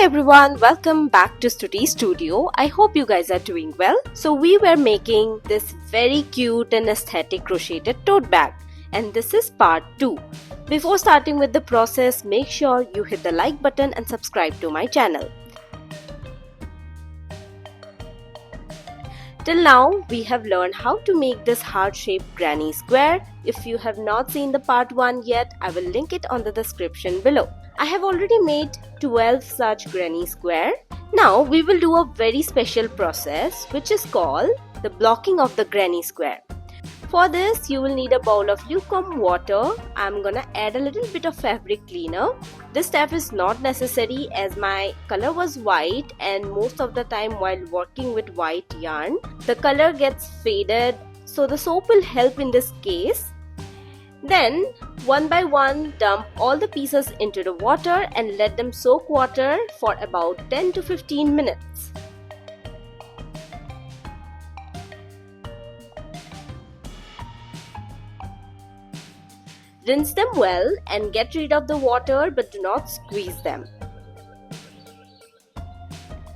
everyone, welcome back to Tote Studio. I hope you guys are doing well. So we were making this very cute and aesthetic crocheted tote bag, and this is part 2. Before starting with the process, make sure you hit the like button and subscribe to my channel. Till now, we have learned how to make this heart-shaped granny square. If you have not seen the part 1 yet, I will link it on the description below. I have already made 12 such granny square. Now we will do a very special process which is called the blocking of the granny square. For this, you will need a bowl of lukewarm water. I'm gonna add a little bit of fabric cleaner. This step is not necessary as my color was white, and most of the time while working with white yarn, the color gets faded, so the soap will help in this case. Then, one by one, dump all the pieces into the water and let them soak water for about 10 to 15 minutes. Rinse them well and get rid of the water, but do not squeeze them.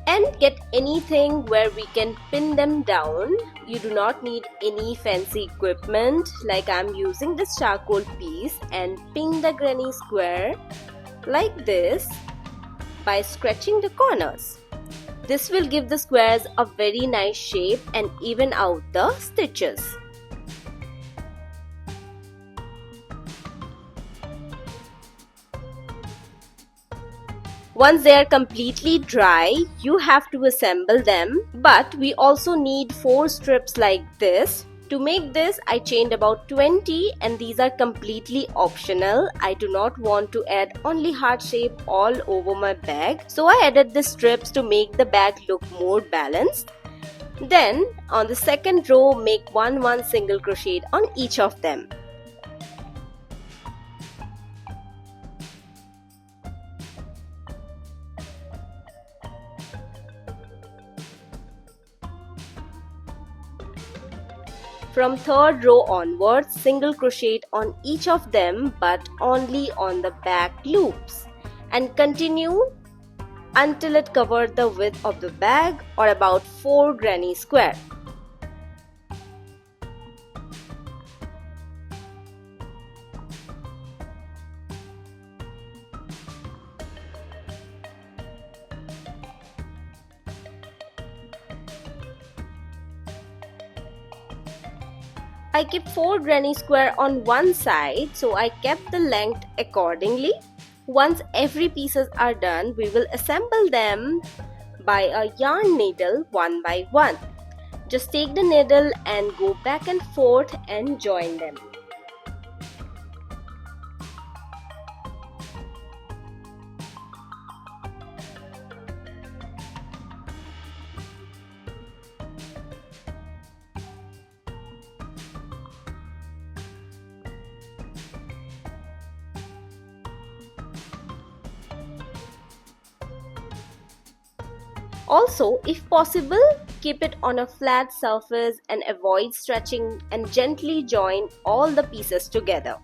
And get anything where we can pin them down. You do not need any fancy equipment, like I'm using this charcoal piece, and pin the granny square like this by scratching the corners. This will give the squares a very nice shape and even out the stitches. Once they are completely dry, you have to assemble them, but we also need 4 strips like this. To make this, I chained about 20, and these are completely optional. I do not want to add only heart shape all over my bag, so I added the strips to make the bag look more balanced. Then on the second row, make 1 single crochet on each of them. From third row onwards, single crochet on each of them, but only on the back loops, and continue until it covers the width of the bag, or about 4 granny square. I kept 4 granny square on one side, so I kept the length accordingly. Once every pieces are done, we will assemble them by a yarn needle one by one. Just take the needle and go back and forth and join them. Also, if possible, keep it on a flat surface and avoid stretching, and gently join all the pieces together.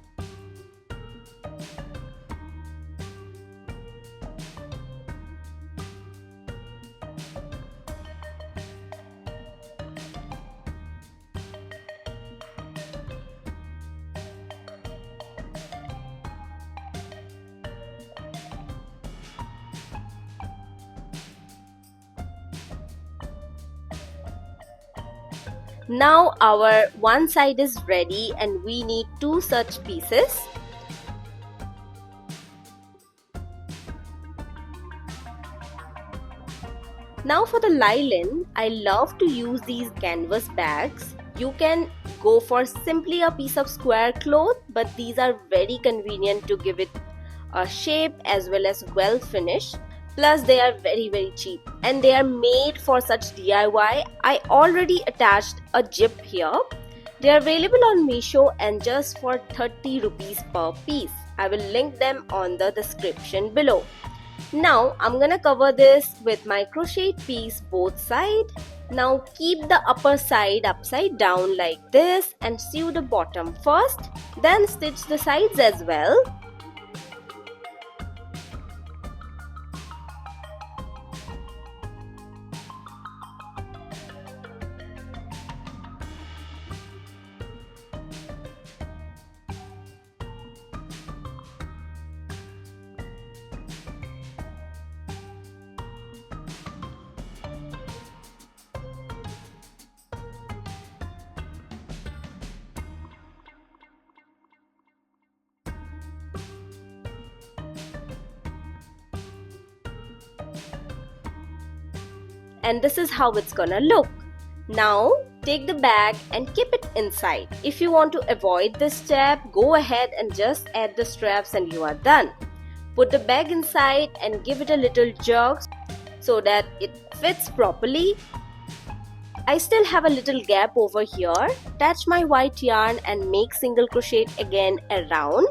Now our one side is ready, and we need 2 such pieces. Now for the lining, I love to use these canvas bags. You can go for simply a piece of square cloth, but these are very convenient to give it a shape as well as well finished. Plus they are very cheap, and they are made for such DIY. I already attached a zip here. They are available on Meesho and just for 30 rupees per piece. I will link them on the description below. Now I'm gonna cover this with my crochet piece both sides. Now keep the upper side upside down like this and sew the bottom first, then stitch the sides as well. and this is how it's gonna look. Now take the bag and keep it inside. If you want to avoid this step, go ahead and just add the straps and you are done. Put the bag inside and give it a little jerk so that it fits properly. I still have a little gap over here. Attach my white yarn and make single crochet again around.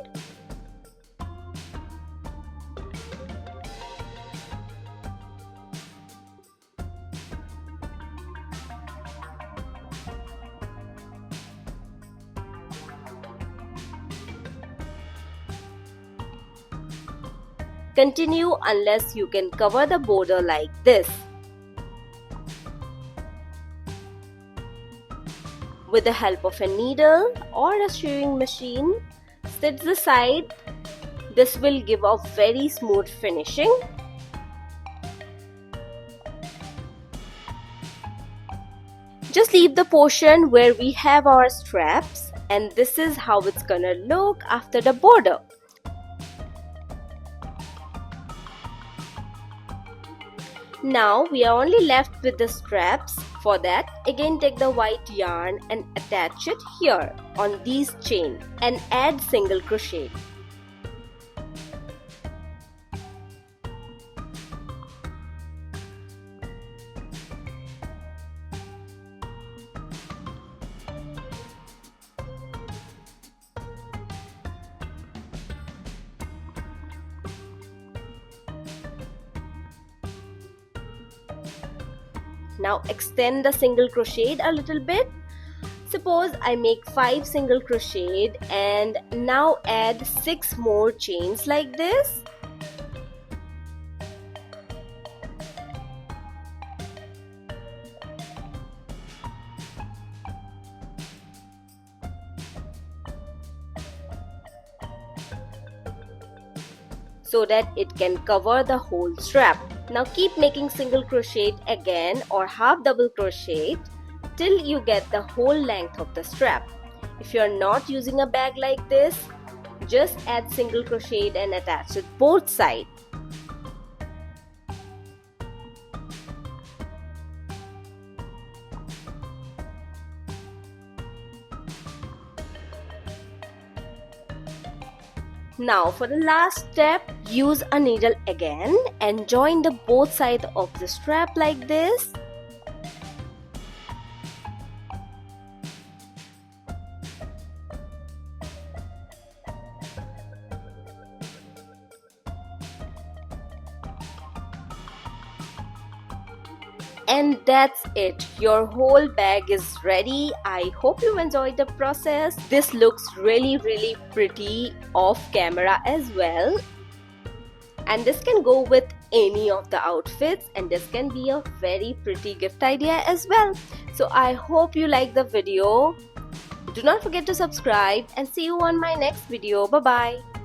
Continue unless you can cover the border like this. With the help of a needle or a sewing machine, stitch the side. This will give a very smooth finishing. Just leave the portion where we have our straps, and this is how it's gonna look after the border. Now we are only left with the straps. For that, again take the white yarn and attach it here on these chains and add single crochet. Now extend the single crochet a little bit. Suppose I make 5 single crochet and now add 6 more chains like this. So that it can cover the whole strap. Now keep making single crochet again or half double crochet till you get the whole length of the strap. If you are not using a bag like this, just add single crochet and attach it both sides. Now for the last step, use a needle again and join the both sides of the strap like this. And that's it. Your whole bag is ready. I hope you enjoyed the process. This looks really pretty off camera as well. And this can go with any of the outfits, and this can be a very pretty gift idea as well. So I hope you like the video. Do not forget to subscribe and see you on my next video. Bye bye.